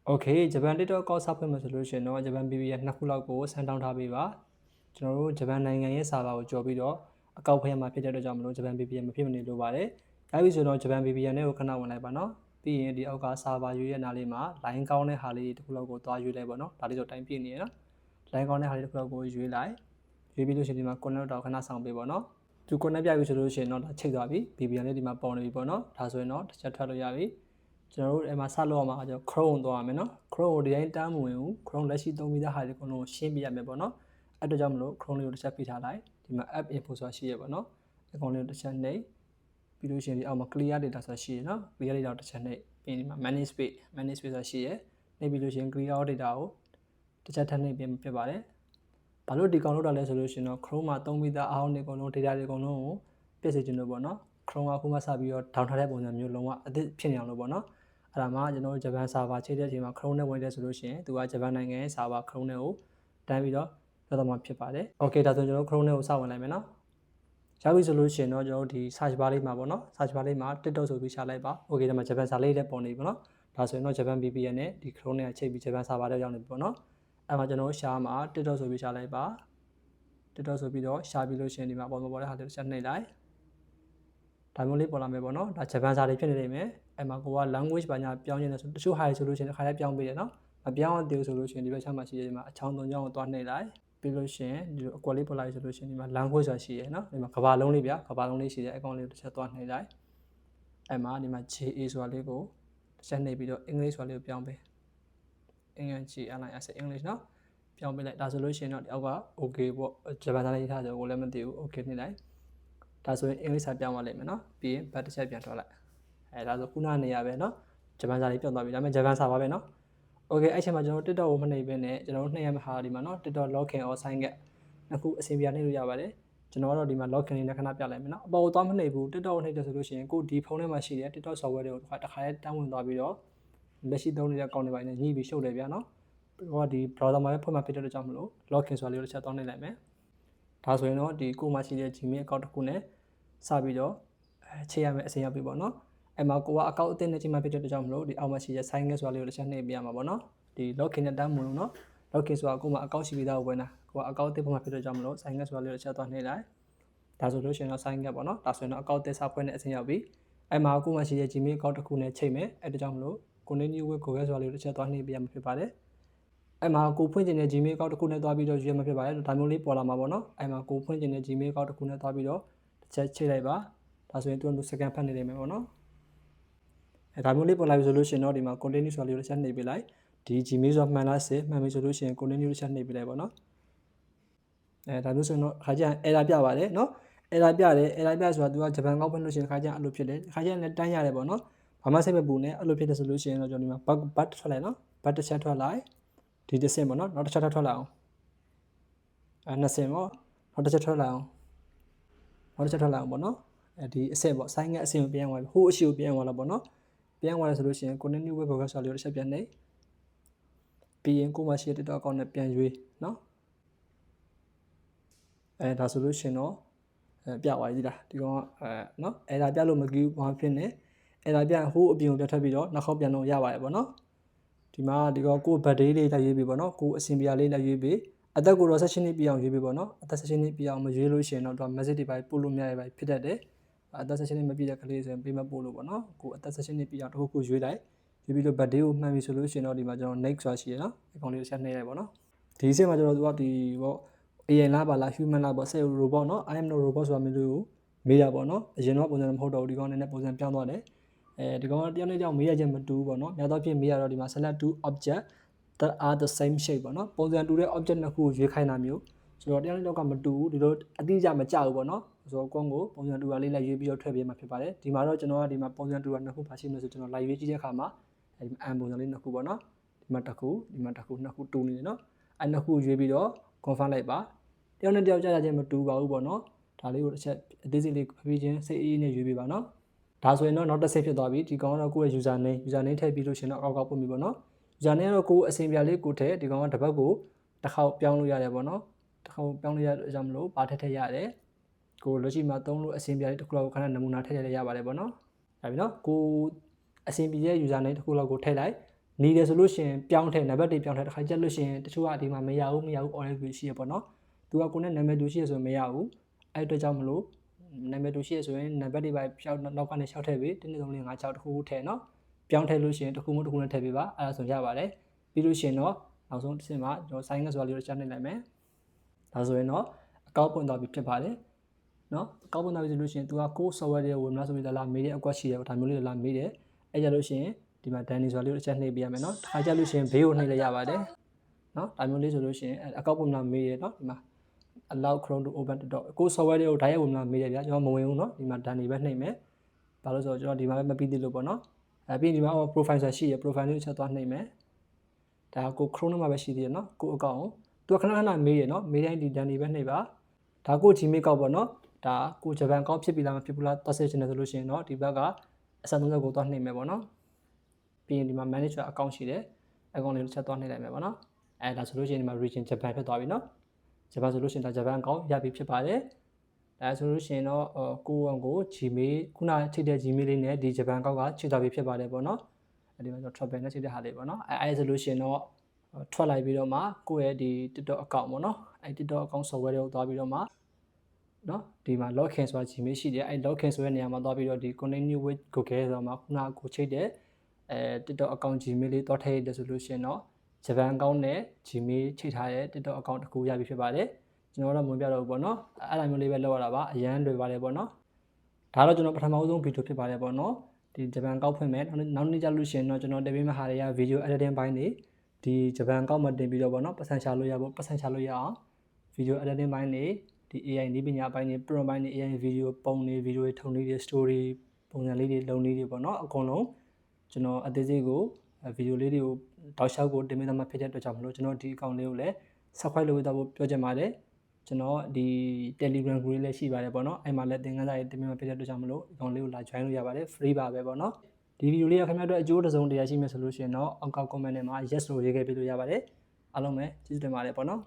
Okay ဂျပန် TikTok ကောက်စားဖွင့်မှာဆိုလို့ရှိရင်တော့ဂျပန် BBA နှစ်ခုလောက်ကိုစမ်းတောင်းထားပေးပါကျွန်တော်တို့ဂျပန်နိုင်ငံရဲ့စာပါကိုကြော်ပြီးတော့အကောက်ဖဲမှာဖြစ်တဲ့အတွက်ကြောင့်မလို့ဂျပန် BBA မဖြစ်မနေလိုပါတယ်ဒါပြီးဆိုတော့ဂျပန် BBA နဲ့ကိုခဏဝင်လိုက်ပါနော်ပြီးရင်ဒီအောက်ကစာပါရွေးရနာလေးမှာ line ကောင်းတဲ့ဟာလေးတစ်ခုလောက်ကိုသွားရွေးလိုက်ပါနော်ဒါလေးဆိုတိုင်းပြည့်နေရနော် line ကောင်းတဲ့ဟာလေးတစ်ခုလောက်ကိုရွေးလိုက်ရွေးပြီးလို့ရှိရင်ဒီမှာ connect တော့ခဏဆောင်ပေးပါနော်သူ connect ပြပြီဆိုလို့ရှိရင်တော့ဒါချိတ်သွားပြီ BBA နဲ့ဒီမှာပေါ်နေပြီပေါ့နော်ဒါဆိုရင်တော့တစ်ချက်ထွက်လို့ရပြီကျွန်တော်တို့အဲ့မှာဆက်လို့ရမှာကျွန်တော် Chrome သွားရမယ်နော် Chrome ကိုဒီတိုင်းတန်းမဝင်ဘူး Chrome လက်ရှိသုံးပြီးသားဟာတွေအကုန်လုံးရှင်းပြရမယ်ပေါ့နော်အဲ့တော့ကြောင့်မလို့ Chrome လေးကိုတစ်ချက်ပြထားလိုက်ဒီမှာ app info ဆိုတာရှိရပေါ့နော်အကောင်လေးကိုတစ်ချက်နှိပ်ပြီးလို့ရှိရင်ဒီအောက်မှာ clear data ဆိုတာရှိရနော် clear data ကိုတစ်ချက်နှိပ်ပြီးဒီမှာ manage page ဆိုတာရှိရနှိပ်ပြီးလို့ရှိရင် clear data ကိုတစ်ချက်ထပ်နှိပ်ပြင်ဖြစ်ပါတယ်ဘာလို့ဒီကောင်လောက်တာလဲဆိုလို့ရှိရင်တော့ Chrome မှာသုံးပြီးသားအားလုံးတွေအကုန်လုံး data တွေအကုန်လုံးကိုပြည့်စုံခြင်းလို့ပေါ့နော် Chrome ကအခုမှစပြီးတော့ down ထားတဲ့ပုံစံမျိုးလုံးဝအသစ်ဖြစ်နေအောင်လို့ပေါ့နော်အဲ့ဒါမှကျွန်တော်တို့ဂျပန် server ချိန်တဲ့အချိန်မှာ Chrome နဲ့ဝင်တယ်ဆိုလို့ရှိရင်သူကဂျပန်နိုင်ငံရဲ့ server Chrome နဲ့ကိုတန်းပြီးတော့ပြောတော့မှဖြစ်ပါတယ် Okay ဒါဆိုကျွန်တော်တို့ Chrome နဲ့ကိုစဝင်လိုက်မယ်နော်ရပြီဆိုလို့ရှိရင်တော့ကျွန်တော်တို့ဒီ search bar လေးမှာပေါ့နော် search bar လေးမှာ TikTok ဆိုပြီးရှာလိုက်ပါ Okay ဒါမှဂျပန်စာလေးလည်းပေါ်နေပြီပေါ့နော်ဒါဆိုရင်တော့ဂျပန် VPN နဲ့ဒီ Chrome နဲ့ချိန်ပြီးဂျပန် server တွေရောက်နေပြီပေါ့နော်အဲ့မှာကျွန်တော်တို့ရှာမှာ TikTok ဆိုပြီးရှာလိုက်ပါ TikTok ဆိုပြီးတော့ရှာပြီးလို့ရှိရင်ဒီမှာပေါ်တဲ့ဟာလေးတစ်ချက်နှိပ်လိုက်ဒါမျိုးလေးပေါ်လာမယ်ပေါ့နော်ဒါဂျပန်စာတွေဖြစ်နေနေမယ်အဲ့မှာကိုက language ဘာညာပြောင်းနေတယ်ဆိုတချို့ဟာတွေဆိုလို့ရှိရင်တစ်ခါလေးပြောင်းပေးတယ်နော်မပြောင်းသေးဘူးဆိုလို့ရှိရင်ဒီဘက်ချမ်းမှာရှိတယ်ဒီမှာအချောင်း၃ချောင်းကိုတွားနှိပ်လိုက်ပြီးလို့ရှိရင်ဒီလိုအကွက်လေးပေါ်လာပြီဆိုလို့ရှိရင်ဒီမှာ language ဆိုတာရှိရယ်နော်ဒီမှာကဘာလုံးလေးဗျာကဘာလုံးလေးရှိတယ်အကောင်လေးကိုတစ်ချက်တွားနှိပ်လိုက်အဲ့မှာဒီမှာ JA ဆိုတာလေးကိုတစ်ချက်နှိပ်ပြီးတော့ English ဆိုတာလေးကိုပြောင်းပေး English LIS English နော်ပြောင်းပေးလိုက်ဒါဆိုလို့ရှိရင်တော့ဒီအောက်က okay ပေါ့ဂျပန်စာလေးထားဆိုကိုလည်းမသိဘူး okay နှိပ်လိုက်ဒါဆိုရင် English စာပြောင်းသွားလိမ့်မယ်နော်ပြီးရင်ဘတ်တစ်ချက်ပြန်ထွက်လိုက်အဲဒါဆိုခုနနေရပဲနော်ဂျပန်စာလေးပြောင်းသွားပြီဒါပေမဲ့ဂျပန်စာပါပဲနော် Okay အဲ့ချိန်မှာကျွန်တော် TikTok ကိုမနှိပ်ဘဲနဲ့ကျွန်တော်တို့နှိပ်ရမယ့်ဟာဒီမှာနော် TikTok login or sign get နှစ်ခုအစီအပြန်နှိပ်လို့ရပါတယ်ကျွန်တော်ကတော့ဒီမှာ login လေးနဲ့ခဏပြလိုက်မယ်နော်အပေါ်ကိုသွားမနှိပ်ဘူး TikTok ကိုနှိပ်တယ်ဆိုလို့ရှိရင်ကိုဒီဖုန်းထဲမှာရှိတဲ့ TikTok software တွေကိုတစ်ခါလေးတန်းဝင်သွားပြီးတော့လက်ရှိသုံးနေတဲ့ account တွေပိုင်းနဲ့ညှိပြီးရှုပ်တယ်ဗျာနော်ဟိုကဒီ browser မှာပဲဖွင့်မှာဖြစ်တဲ့အတွက်ကြောင့်မလို့ login ဆိုတာလေးကိုတစ်ချက်တောင်းနှိပ်လိုက်မယ်ဒါဆိုရင်တော့ဒီကိုမှရှိတဲ့ Gmail account တစ်ခုနဲ့စပြီးတော့ချိန်ရမယ်အစီအရင်ပြပေါ့နော်အဲ့မှာကိုကအကောင့်အသစ်နဲ့ချိန်မှဖြစ်တဲ့အတွက်ကြောင့်မလို့ဒီအောက်မှာရှိတဲ့ sign in ဆိုတာလေးကိုတစ်ချက်နှိပ်ပြရမှာပေါ့နော်ဒီ login နဲ့တန်းမလို့နော် login ဆိုတာကိုမှအကောင့်ရှိပြီးသားကိုဝင်တာကိုကအကောင့်အသစ်ပုံမှန်ဖြစ်တဲ့ကြောင့်မလို့ sign in ဆိုတာလေးကိုတစ်ချက်သွားနှိပ်လိုက်ဒါဆိုလို့ရှိရင်တော့ sign in ပေါ့နော်ဒါဆိုရင်တော့အကောင့်အသစ်စဖွင့်တဲ့အဆင့်ရောက်ပြီအဲ့မှာကိုမှရှိတဲ့ Gmail account တစ်ခုနဲ့ချိန်မယ်အဲ့ဒါကြောင့်မလို့ continue with Google ဆိုတာလေးကိုတစ်ချက်သွားနှိပ်ပြရမှာဖြစ်ပါတယ်အဲ့မှာကိုဖွင့်ကျင်တဲ့ Gmail account တစ်ခုနဲ့သွားပြီးတော့ရွေးမှာဖြစ်ပါတယ်ဒါမျိုးလေးပေါ်လာမှာပေါ့နော်အဲ့မှာကိုဖွင့်ကျင်တဲ့ Gmail account တစ်ခုနဲ့သွားပြီးတော့တစ်ချက်ချိန်လိုက်ပါဒါဆိုရင်သူကစကန်ဖတ်နေနေမယ်ပေါ့နော်အဲဒါမျိုးလေးပေါ်လာပြီဆိုလို့ရှိရင်တော့ဒီမှာ continue ဆိုတာလေးကိုတစ်ချက်နှိပ်ပေးလိုက်ဒီ Gmail ဆိုတာမှန်လားစစ်မှန်ပြီဆိုလို့ရှိရင် continue တစ်ချက်နှိပ်ပေးလိုက်ပေါ့နော်အဲဒါမျိုးဆိုရင်တော့ခါကျရင် error ပြပါတယ်နော် error ပြတယ် error ပြဆိုတာသူကဂျပန်ကောက်ဖွင့်လို့ရှိရင်ခါကျရင်အဲ့လိုဖြစ်တယ်ခါကျရင်လည်းတန်းရတယ်ပေါ့နော်ဘာမှစိတ်မပူနဲ့အဲ့လိုဖြစ်တယ်ဆိုလို့ရှိရင်တော့ကျွန်တော်ဒီမှာ bug ထွက်လိုက်နော် bug တစ်ချက်ထွက်လိုက်ဒီတစ်ဆင့်ပေါ့နော်နောက်တစ်ချက်ထွက်လာအောင်အဲနှစ်ဆင့်ပေါ့နောက်တစ်ချက်ထွက်လာအောင်နောက်တစ်ချက်ထွက်လာအောင်ပေါ့နော်အဲဒီအဆင့်ပေါ့ sign ကအဆင့်ကိုပြန်သွားပြီဟိုးအရှိကိုပြန်သွားလာပေါ့နော်ပြန်သွားတယ်ဆိုလို့ရှိရင် continue with Google ဆိုတာလေးကိုတစ်ချက်ပြန်နှိပ်ပြီးရင်ကိုမှရှိတဲ့ TikTok account နဲ့ပြန်ရွေးနော်အဲဒါဆိုလို့ရှိရင်တော့ပြသွားပြီလားဒီကောင်ကနော်အဲဒါပြလို့မကြည့်ဘူးဘာဖြစ်နေအဲဒါပြဟိုးအပြင်ကိုပြထွက်ပြီးတော့နောက်ခေါက်ပြန်လို့ရပါတယ်ပေါ့နော်ဒီမှာဒီကောင်ကို birthday လေးလိုက်ရွေးပြီးပေါ့နော်ကိုအစင်ပြာလေးလိုက်ရွေးပြီးအသက်ကိုတော့16နှစ်ပြည့်အောင်ရွေးပြီးပေါ့နော်အသက်16နှစ်ပြည့်အောင်မရွေးလို့ရှိရင်တော့သူက message တွေပို့လို့မရရပါဖြစ်တတ်တယ်အသက်16နှစ်မပြည့်တဲ့ကလေးဆိုရင်ပေးမပို့လို့ပေါ့နော်ကိုအသက်16နှစ်ပြည့်အောင်တစ်ခုခုရွေးလိုက်ရွေးပြီးတော့ birthday ကိုမှန်ပြီဆိုလို့ရှိရင်တော့ဒီမှာကျွန်တော် next ဆိုတာရှိရနော်အကောင်လေးတစ်ချက်နှိပ်လိုက်ပေါ့နော်ဒီအဆင့်မှာကျွန်တော်သူကဒီပေါ့AI လားပါလား human လားပေါ့ say robot เนาะ I am no robot ဆိုတာမျိုးကိုမေးတာပေါ့เนาะအရင်တော့ပုံစံမဟုတ်တော့ဘူးဒီကောင်နဲ့ပုံစံပြောင်းသွားတယ်ဒီကောင်ကတယောက်နဲ့တယောက်မေးရခြင်းမတူဘူးပေါ့เนาะများသောအားဖြင့်မေးရတော့ဒီမှာ select two object that are the same shape ပေါ့เนาะပုံစံတူတဲ့ object နှစ်ခုကိုရွေးခိုင်းတာမျိုးဆိုတော့တယောက်နဲ့တယောက်ကမတူဘူးဒီလိုအတိအကျမကြဘူးပေါ့เนาะဆိုတော့ကွန်ကိုပုံစံတူတာလေးလိုက်ရွေးပြီးတော့ထည့်ပေးမှာဖြစ်ပါတယ်ဒီမှာတော့ကျွန်တော်ကဒီမှာပုံစံတူတာနှစ်ခုပါရှိမယ်ဆိုကျွန်တော်လိုက်ရွေးကြည့်တဲ့အခါမှာဒီမှာ M ပုံစံလေးနှစ်ခုပေါ့เนาะဒီမှာတစ်ခုဒီမှာတစ်ခုနှစ်ခုတူနေတယ်เนาะအဲ့နှစ်ခုရွေးပြီးတော့ confirm လိုက်ပါတယောက်နဲ့တယောက်ကြားခြင်းမတူပါဘူးပေါ့နော်ဒါလေးကိုတစ်ချက်အသေးစိတ်လေးဖြည်းချင်းစိတ်အေးနဲ့ရွေးပေးပါနော်ဒါဆိုရင်တော့နောက်တစ်ဆင့်ဖြစ်သွားပြီဒီကောင်ကတော့ကိုယ့်ရဲ့ user name ထည့်ပြီးလို့ရှင်တော့အောက်ပွင့်ပြီပေါ့နော် user name ကတော့ကိုယ်အစဉ်ပြလေးကိုထည့်ဒီကောင်ကတစ်ပတ်ကိုတစ်ခေါက်ပြောင်းလို့ရတယ်ပေါ့နော်တစ်ခေါက်ပြောင်းလို့ရတဲ့အကြောင်းမလို့ပါထည့်ရတယ်ကိုလက်ရှိမှာသုံးလို့အစဉ်ပြလေးတစ်ခုလောက်ခဏနမူနာထည့်ရရပါတယ်ပေါ့နော်ဒါပြီနော်ကိုအစဉ်ပြရဲ့ user name တစ်ခုလောက်ကိုထည့်လိုက် နေတယ်ဆိုလို့ရှိရင်ပြောင်းထည့်နံပါတ်တွေပြောင်းထည့်တစ်ခါကြက်လို့ရှိရင်တချို့ကဒီမှာမရဘူးအော်ရဲပြီးရှိရပေါ့နော်သူကကိုယ်နဲ့နာမည်တူရှိရဆိုရင်မရဘူးအဲ့အတွက်ကြောင့်မလို့နာမည်တူရှိရဆိုရင်နံပါတ်တွေပဲဖြောက်နောက်ကနေရှောက်ထည့်ပြီး1 2 3 4 5 6တစ်ခုထည့်နော်ပြောင်းထည့်လို့ရှိရင်တစ်ခုမှတစ်ခုနဲ့ထည့်ပေးပါအဲ့ဒါဆိုရပါတယ်ပြီးလို့ရှိရင်တော့နောက်ဆုံးတစ်ဆင့်မှာကျွန်တော် sign ဆိုတာလေးကိုကြားနေလိုက်မယ်ဒါဆိုရင်တော့အကောင့်ပွင့်သွားပြီဖြစ်ပါတယ်နော်အကောင့်ပွင့်သွားပြီဆိုလို့ရှိရင်သူကကိုယ် software တွေဝင်မလားဆိုပြီးလာမေးတဲ့အကွက်ရှိတယ်ဒါမျိုးလေးလာမေးတယ်အဲ့ကြလို့ရှိရင်ဒီမှာ Danny ဆိုတာလေးကိုတစ်ချက်နှိပ်ပေးရမယ်နော်တစ်ခါကြလို့ရှိရင်ဘေးကိုနှိပ်လိုက်ရပါတယ်နော်ဒါမျိုးလေးဆိုလို့ရှိရင်အကောင့်ပွင့်မလားမေးတယ်နော်ဒီမှာ allow chrome to open တော့ကိုယ် software တွေကို direct ဝင်မလားမေးတယ်ဗျာကျွန်တော်မဝင်ဘူးနော်ဒီမှာ Danny ပဲနှိပ်မယ်ဘာလို့ဆိုတော့ကျွန်တော်ဒီမှာပဲမပြီးသေးလို့ပေါ့နော်ပြီးရင်ဒီမှာ profile ဆိုတာရှိရ profile လေးကိုချက်သွားနှိပ်မယ်ဒါကို chrome မှာပဲရှိသေးတယ်နော်ကိုအကောင့်ကိုသူကခဏခဏမေးတယ်နော်မေးတိုင်းဒီ Danny ပဲနှိပ်ပါဒါကို Gmail ကောက်ပေါ့နော်ဒါကိုဂျပန်ကောက်ဖြစ်ပြီလားမဖြစ်ဘူးလားသွားစစ်ချင်တယ်ဆိုလို့ရှိရင်တော့ဒီဘက်ကအဆက်30ကိုသွားနှိပ်မယ်ပေါ့နော်ပြီးရင်ဒီမှာ manager account ရှိတယ်အကောင့်လေးတစ်ချက်သွားနှိပ်လိုက်မယ်ပေါ့နော်ဒါဆိုလို့ရှိရင်ဒီမှာ region Japan ဖြစ်သွားပြီနော်ဂျပန်ဆိုလို့ရှိရင်ဒါဂျပန်အကောင့်ရပြီဖြစ်ပါတယ်ဒါဆိုလို့ရှိရင်တော့ကိုGmail ခုနချိန်တဲ့ Gmail လေးနဲ့ဒီဂျပန်အကောင့်ကချိန်သွားပြီဖြစ်ပါတယ်ပေါ့နော်ဒီမှာကျွန်တော် travel နဲ့ချိန်တဲ့ဟာလေးပေါ့နော်အဲဆိုလို့ရှိရင်တော့ထွက်လိုက်ပြီးတော့မှကိုယ့်ရဲ့ဒီ TikTok account ပေါ့နော်TikTok account software တွေကိုသွားပြီးတော့မှနော်ဒီမှာ login ဆိုတာ Gmail ရှိတယ်login ဆိုတဲ့နေရာမှာသွားပြီးတော့ဒီ continue with Google ဆိုတော့မှခုနကိုချိန်တဲ့TikTok account Gmail လေးသွားထည့်ရတယ်ဆိုလို့ရှိရင်တော့ဂျပန်အကောင့်နဲ့ Gmail ချိန်ထားတဲ့ TikTok account တစ်ခုရပြီဖြစ်ပါတယ်ကျွန်တော်တော့မပြတော့ဘူးပေါ့နော်အဲ့လိုမျိုးလေးပဲလောက်ရတာပါအရန်လွယ်ပါတယ်ပေါ့နော်ဒါတော့ကျွန်တော်ပထမဆုံးဗီဒီယိုဖြစ်ပါတယ်ပေါ့နော်ဒီဂျပန်အကောင့်ဖွင့်မယ်နောက်နေ့ကျလို့ရှိရင်တော့ကျွန်တော်တင်ပေးမယ့်ဟာတွေက video editing ပိုင်းတွေဒီဂျပန်အကောင့်မှာတင်ပြီးတော့ပေါ့နော်ပတ်စံရှာလို့ရဖို့ပတ်စံရှာလို့ရအောင် video editing ပိုင်းတွေဒီ AI နည်းပညာပိုင်းတွေ prompt ပိုင်းတွေ AI video ပုံတွေ video တွေထုံလေးတွေ story ပုံစံလေးတွေလုံလေးတွေပေါ့နော်အကုန်လုံးကျွန်တော်အသေးစိတ်ကို video လေးတွေကိုတောက်လျှောက်ကိုတင်ပေးသမှာဖြစ်တဲ့အတွက်ကြောင့်မလို့ကျွန်တော်ဒီအကောင့်လေးကိုလည်း subscribe လုပ်ပေးဖို့ပြောချင်ပါတယ်ကျွန်တော်ဒီ Telegram group လေးရှိပါတယ်ပေါ့နော်အဲ့မှာလည်းသင်ခန်းစာတွေတင်ပေးမှာဖြစ်တဲ့အတွက်ကြောင့်မလို့အကောင့်လေးကိုလာ join လို့ရပါတယ် free ပါပဲပေါ့နော်ဒီ video လေးကခင်ဗျားတို့အကျိုးတစ်စုံတစ်ရာရှိမယ်ဆိုလို့ရှိရင်တော့အောက်က comment ထဲမှာ yes လို့ရေးခဲ့ပေးလို့ရပါတယ်အားလုံးပဲကျေးဇူးတင်ပါတယ်ပေါ့နော်